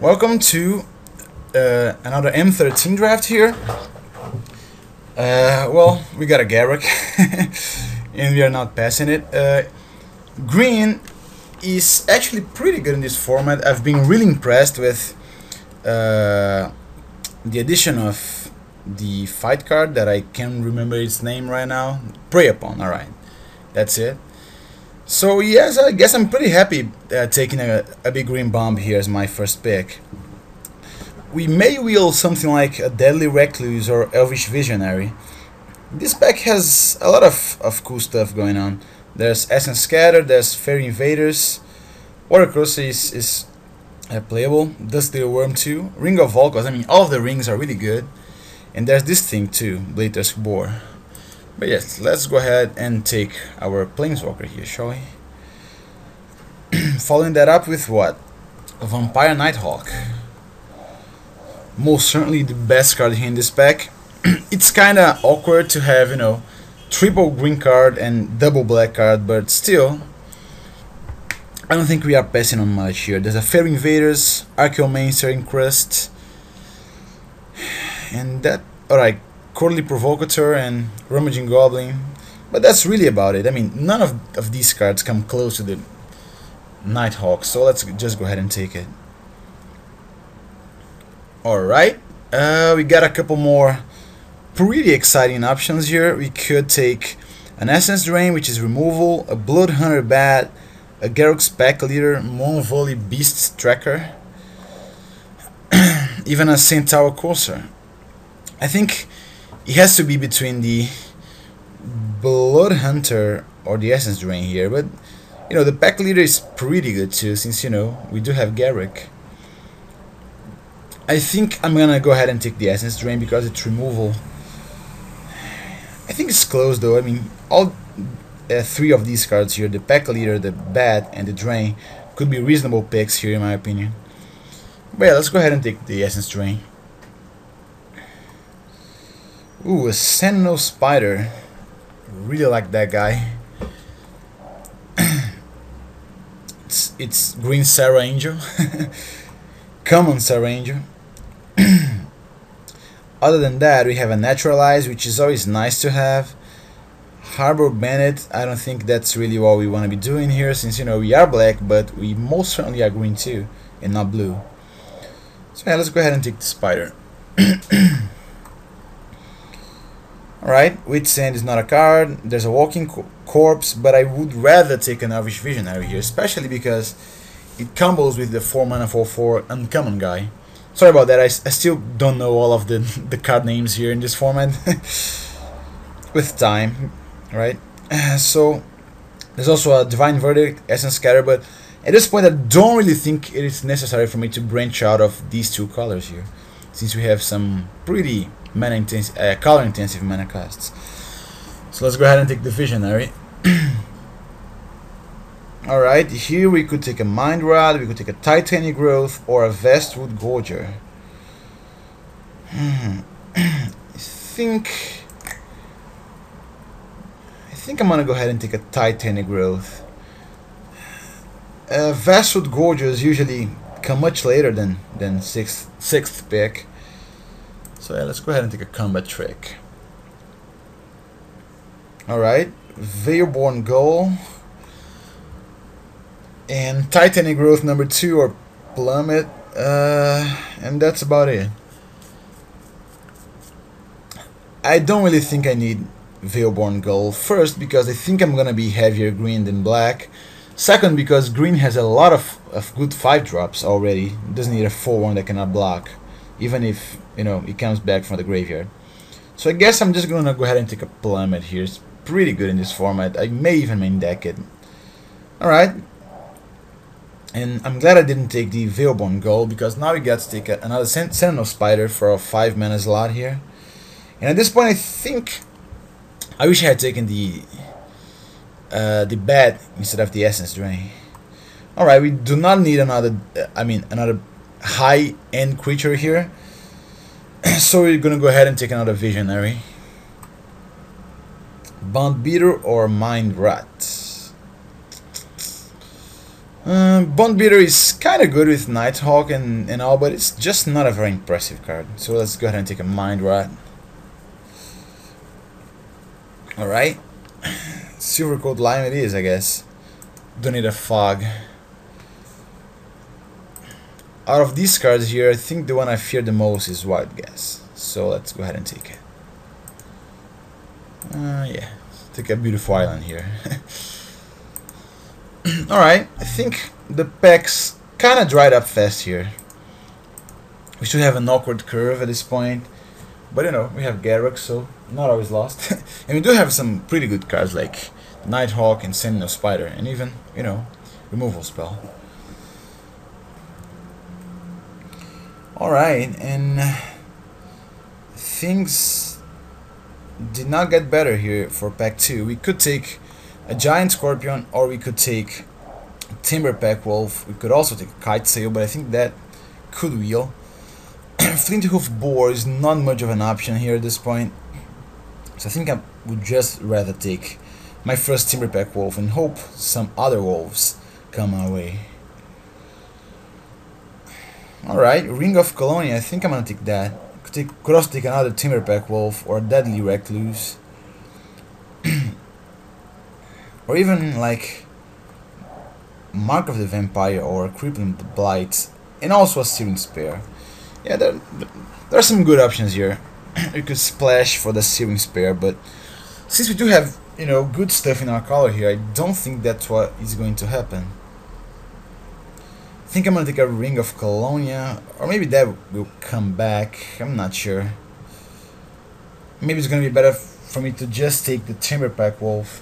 Welcome to another M13 draft here. Well, we got a Garrick, and we are not passing it. Green is actually pretty good in this format. I've been really impressed with the addition of the fight card that I can't remember its name right now. Prey Upon, alright. That's it. So yes, I guess I'm pretty happy taking a big green bomb here as my first pick. We may wheel something like a Deadly Recluse or Elvish Visionary. This pack has a lot of cool stuff going on. There's Essence Scatter, there's Fairy Invaders, Water Crusher is playable, Dusty Worm too, Ring of Volcos. I mean, all of the rings are really good. And there's this thing too, Blade Tusk Boar. But yes, let's go ahead and take our Planeswalker here, shall we? Following that up with what? A Vampire Nighthawk. Most certainly the best card here in this pack. It's kinda awkward to have, you know, triple green card and double black card, but still, I don't think we are passing on much here. There's a Fairy Invaders, Archaeomancer Encrust, and that, alright, Courtly Provocateur and Rummaging Goblin, but that's really about it. I mean, none of these cards come close to the Nighthawk, so let's just go ahead and take it. Alright, we got a couple more pretty exciting options here. We could take an Essence Drain, which is removal, a Blood Hunter Bat, a Garruk's Pack Leader, Monvoli Beast Tracker, even a Centaur Courser. I think it has to be between the Blood Hunter or the Essence Drain here, but you know, the Pack Leader is pretty good too, since, you know, we do have Garruk. I think I'm gonna go ahead and take the Essence Drain because it's removal. I think it's close though. I mean, all three of these cards here, the Pack Leader, the Bat, and the Drain, could be reasonable picks here in my opinion. But yeah, let's go ahead and take the Essence Drain. Ooh, a Sentinel Spider. Really like that guy. it's green Sarah Angel. Common Sarah Angel. Other than that, we have a Naturalize, which is always nice to have. Harbor Bandit, I don't think that's really what we want to be doing here, since, you know, we are black, but we most certainly are green too, and not blue. So yeah, let's go ahead and take the Spider. Alright, Wit's End is not a card, there's a Walking Corpse, but I would rather take an Elvish Visionary here, especially because it combos with the 4 mana 4/4 uncommon guy. Sorry about that, I still don't know all of the card names here in this format. With time, right? So, there's also a Divine Verdict, Essence Scatter, but at this point I don't really think it is necessary for me to branch out of these two colors here, since we have some pretty color intensive mana costs. So let's go ahead and take the Visionary. Alright, here we could take a Mind Rod, we could take a Titanic Growth, or a Vestwood Gorger. I think I'm gonna go ahead and take a Titanic Growth. Vestwood Gorgers usually come much later than sixth pick. So yeah, let's go ahead and take a Combat Trick. Alright, Veilborn Gull. And Titanic Growth number 2 or Plummet, and that's about it. I don't really think I need Veilborn Gull. First, because I think I'm gonna be heavier green than black. Second, because green has a lot of good 5-drops already. It doesn't need a 4/1 that cannot block, even if, you know, it comes back from the graveyard. So I guess I'm just gonna go ahead and take a Plummet here. It's pretty good in this format. I may even main deck it. Alright. And I'm glad I didn't take the Veilborn Gull, because now we got to take another Sentinel Spider for a 5 mana slot here. And at this point I think I wish I had taken the Bat instead of the Essence Drain. Alright, we do not need another high-end creature here. So we're gonna go ahead and take another Visionary. Bond Beater or Mind Rat. Bond Beater is kind of good with Nighthawk and all, but it's just not a very impressive card. So let's go ahead and take a Mind Rot. Alright. Silver Coat Lime it is, I guess. Don't need a Fog. Out of these cards here, I think the one I fear the most is Wild Guess. So let's go ahead and take it. Yeah. Take a beautiful island here. Alright, I think the pack's kind of dried up fast here. We should have an awkward curve at this point. But you know, we have Garruk, so not always lost. And we do have some pretty good cards like Nighthawk and Sentinel Spider, and even, you know, Removal Spell. Alright, and things did not get better here for pack 2. We could take a Giant Scorpion, or we could take Timberpack Wolf. We could also take a Kite Sail, but I think that could wheel. Flinthoof Boar is not much of an option here at this point, so I think I would just rather take my first Timberpack Wolf and hope some other wolves come my way. Alright, Ring of Colonia, I think I'm gonna take that. Could also take another Timberpack Wolf or Deadly Recluse. Or even like Mark of the Vampire or Crippling Blight, and also a Searing Spear. Yeah, there are some good options here. We could splash for the Searing Spear, but since we do have, you know, good stuff in our color here, I don't think that's what is going to happen. I think I'm gonna take a Ring of Colonia, or maybe that will come back. I'm not sure. Maybe it's gonna be better for me to just take the Timberpack Wolf.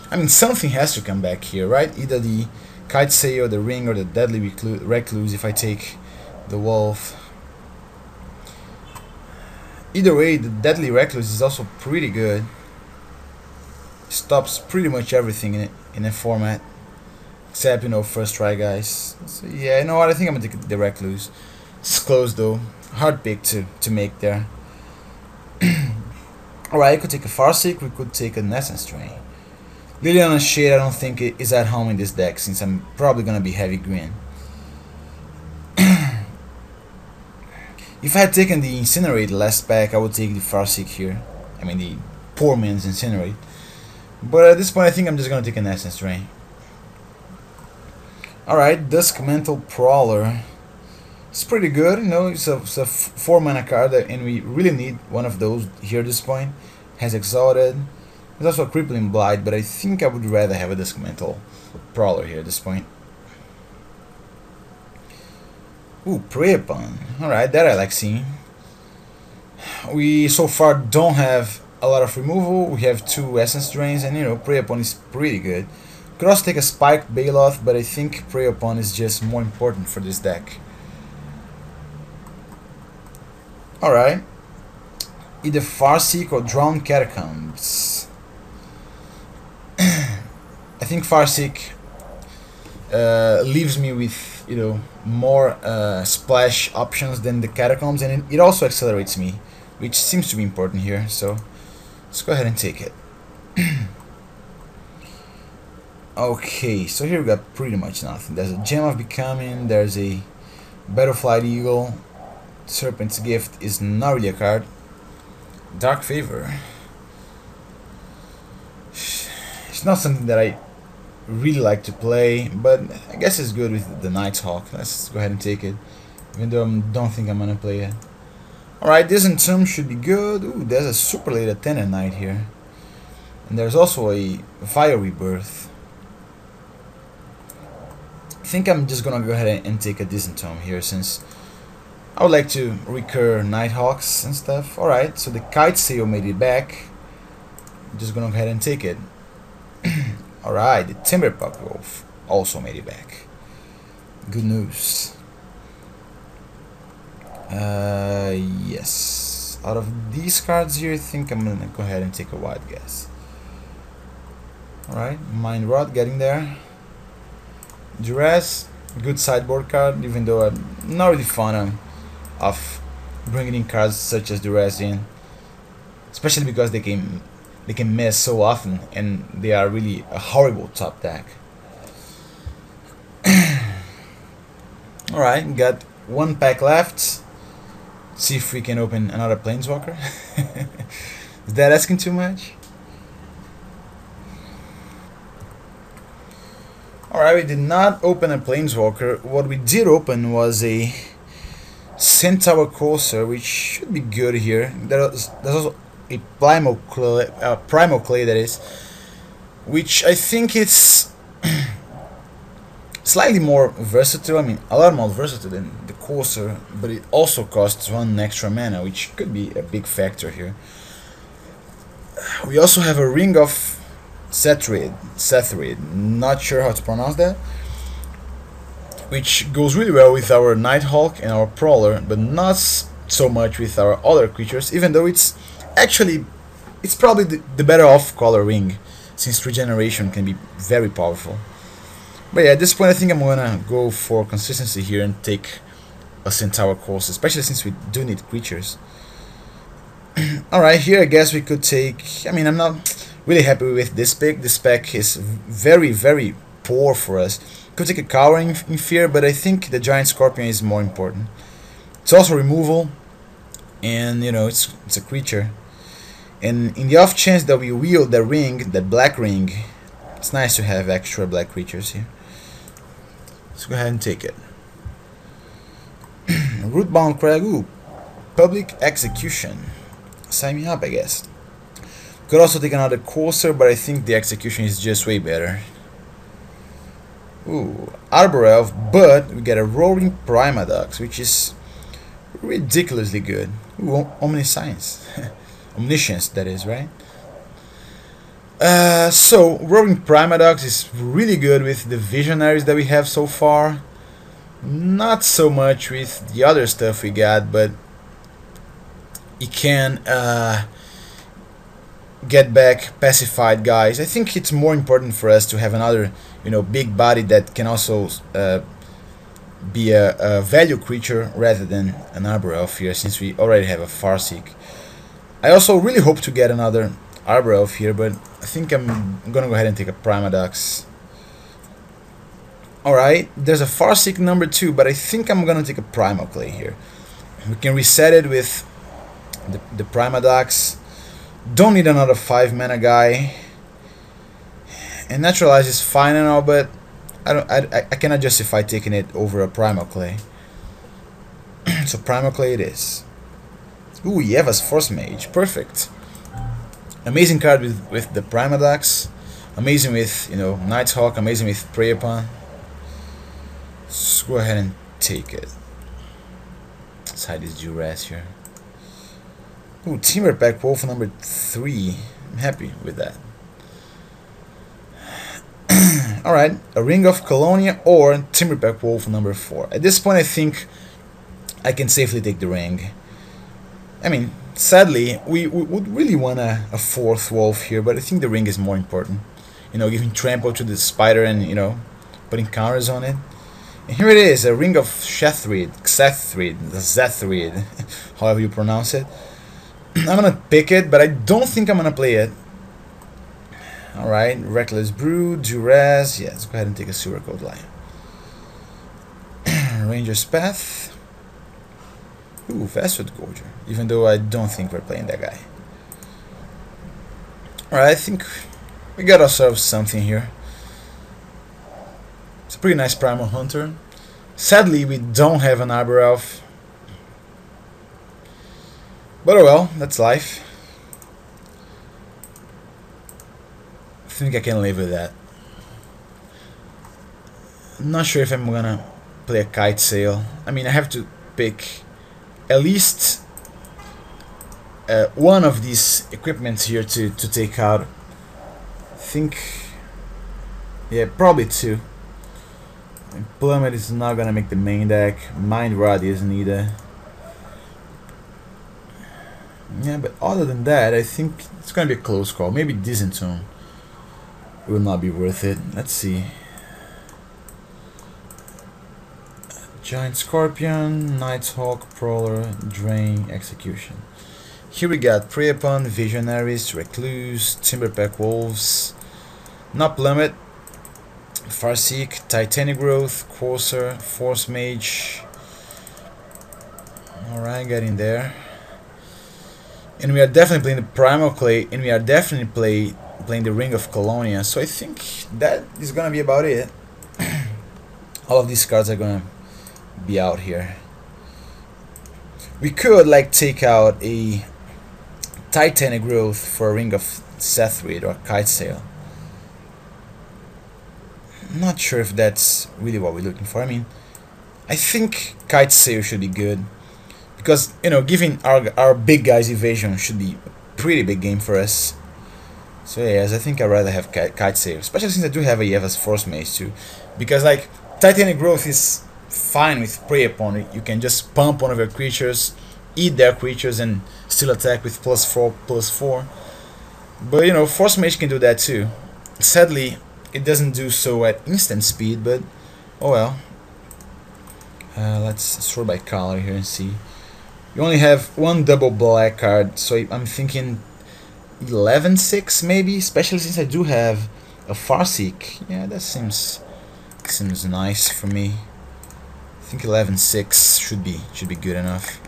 I mean, something has to come back here, right? Either the Kite Sail, the Ring, or the Deadly Recluse if I take the Wolf. Either way, the Deadly Recluse is also pretty good. Stops pretty much everything in a format. Except, you know, first try guys. So yeah, you know what, I think I'm gonna take the Recluse. It's close though. Hard pick to make there. Alright, I could take a Farseek, we could take an Essence Drain. Liliana Shade I don't think it is at home in this deck, since I'm probably gonna be heavy green. If I had taken the Incinerate last pack, I would take the Farseek here. I mean the poor man's Incinerate. But at this point I think I'm just gonna take an Essence Drain. Alright, Dusk Mantle Prowler. It's pretty good, you know, it's a 4 mana card and we really need one of those here at this point. Has Exalted. There's also a Crippling Blight, but I think I would rather have a Dusk Mantle Prowler here at this point. Ooh, Prey Upon. Alright, that I like seeing. We so far don't have a lot of removal. We have 2 Essence Drains, and you know, Prey Upon is pretty good. Could also take a Spiked Baloth, but I think Prey Upon is just more important for this deck. Alright. Either Farseek or Drowned Catacombs. I think Farseek leaves me with, you know, more splash options than the Catacombs, and it also accelerates me, which seems to be important here, so let's go ahead and take it. Okay, so here we got pretty much nothing. There's a Gem of Becoming, there's a Battleflight Eagle, Serpent's Gift is not really a card. Dark Favor. It's not something that I really like to play, but I guess it's good with the Nighthawk. Let's go ahead and take it, even though I don't think I'm gonna play it. Alright, this Entomb should be good. Ooh, there's a super late Attendant Knight here. And there's also a Fire Rebirth. I think I'm just gonna go ahead and take a Disentomb here, since I would like to recur Nighthawks and stuff. Alright, so the Kite Sail made it back. I'm just gonna go ahead and take it. Alright, the Timberpack Wolf also made it back. Good news. Yes. Out of these cards here, I think I'm gonna go ahead and take a Wild Guess. Alright, Mind Rot getting there. Duress, good sideboard card, even though I'm not really fond of bringing in cards such as Duress in, especially because they can miss so often and they are really a horrible top deck. Alright, got one pack left. See if we can open another Planeswalker. Is that asking too much? Alright, we did not open a Planeswalker. What we did open was a Centaur Courser, which should be good here. There's also a Primal Clay, that is, which I think it's slightly more versatile. I mean, a lot more versatile than the Courser, but it also costs 1 extra mana, which could be a big factor here. We also have a Ring of Sethrid, not sure how to pronounce that, which goes really well with our Nighthawk and our Prowler, but not so much with our other creatures, even though it's probably the better off color ring, since regeneration can be very powerful. But yeah, at this point I think I'm gonna go for consistency here and take a Centaur Course, especially since we do need creatures. Alright, here I guess we could take... I mean, I'm not really happy with this pick. This pack is very, very poor for us. Could take a Cowering in Fear, but I think the Giant Scorpion is more important. It's also removal, and you know, it's a creature. And in the off chance that we wield the ring, that black ring, it's nice to have extra black creatures here. Let's go ahead and take it. Rootbound Crag, ooh, Public Execution. Sign me up, I guess. Could also take another Courser, but I think the execution is just way better. Ooh, Arbor Elf, but we get a Roaring Primadox, which is ridiculously good. Ooh, Omniscience. Omniscience, that is, right? So, Roaring Primadox is really good with the Visionaries that we have so far. Not so much with the other stuff we got, but it can get back pacified guys. I think it's more important for us to have another, you know, big body that can also be a value creature rather than an Arbor Elf here, since we already have a Farseek. I also really hope to get another Arbor Elf here, but I think I'm gonna go ahead and take a Primadox. Alright, there's a Farseek number 2, but I think I'm gonna take a Primal Clay here. We can reset it with the Primadox. Don't need another 5 mana guy. And Naturalize is fine and all, but I cannot justify taking it over a Primal Clay. So Primal Clay it is. Ooh, Yeva's Force Mage, perfect. Amazing card with the Primadox. Amazing with, you know, Nighthawk. Amazing with Prey Upon. Let's go ahead and take it. Let's hide this Duress here. Ooh, Timberpack Wolf number 3. I'm happy with that. Alright, a Ring of Colonia or Timberpack Wolf number 4. At this point I think I can safely take the ring. I mean, sadly, we would really want a 4th wolf here, but I think the ring is more important. You know, giving trample to the spider and, you know, putting counters on it. And here it is, a Ring of Xethrid, however you pronounce it. I'm gonna pick it, but I don't think I'm gonna play it. Alright, Reckless Brew, Duress. Yeah, let's go ahead and take a Silver Coat Lion. Ranger's Path. Ooh, Vastwood Gorger. Even though I don't think we're playing that guy. Alright, I think we got ourselves something here. It's a pretty nice Primal Hunter. Sadly, we don't have an Arbor Elf. But oh well, that's life. I think I can live with that. I'm not sure if I'm gonna play a Kite Sail. I mean, I have to pick at least one of these equipments here to take out. I think, yeah, probably 2. And Plummet is not gonna make the main deck. Mind Rod isn't either. Yeah, but other than that, I think it's gonna be a close call. Maybe Disentomb will not be worth it. Let's see. Giant Scorpion, Nighthawk, Prowler, Drain, Execution. Here we got Prey Upon, Visionaries, Recluse, Timberpack Wolves, not Plummet, Farseek, Titanic Growth, Courser, Force Mage. Alright, getting there. And we are definitely playing the Primal Clay, and we are definitely playing the Ring of Colonia, so I think that is gonna be about it. All of these cards are gonna be out here. We could like take out a Titanic Growth for a Ring of Sethrid or Kite Sail. I'm not sure if that's really what we're looking for. I mean, I think Kite Sail should be good, because, you know, giving our big guys evasion should be a pretty big game for us. So yes, I think I'd rather have Kite Sail, especially since I do have a Yeva's Force Mace too. Because like, Titanic Growth is fine with prey upon it. You can just pump one of your creatures, eat their creatures, and still attack with +4/+4. But you know, Force Mage can do that too. Sadly, it doesn't do so at instant speed, but oh well. Let's sort by color here and see. You only have one double black card, so I'm thinking 11/6 maybe, especially since I do have a Farseek. Yeah, that seems nice for me. I think 11/6 should be good enough.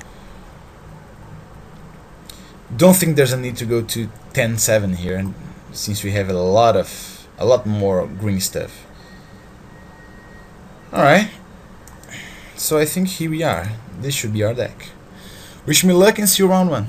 Don't think there's a need to go to 10/7 here, since we have a lot more green stuff. Alright, so I think here we are. This should be our deck. Wish me luck and see you round one.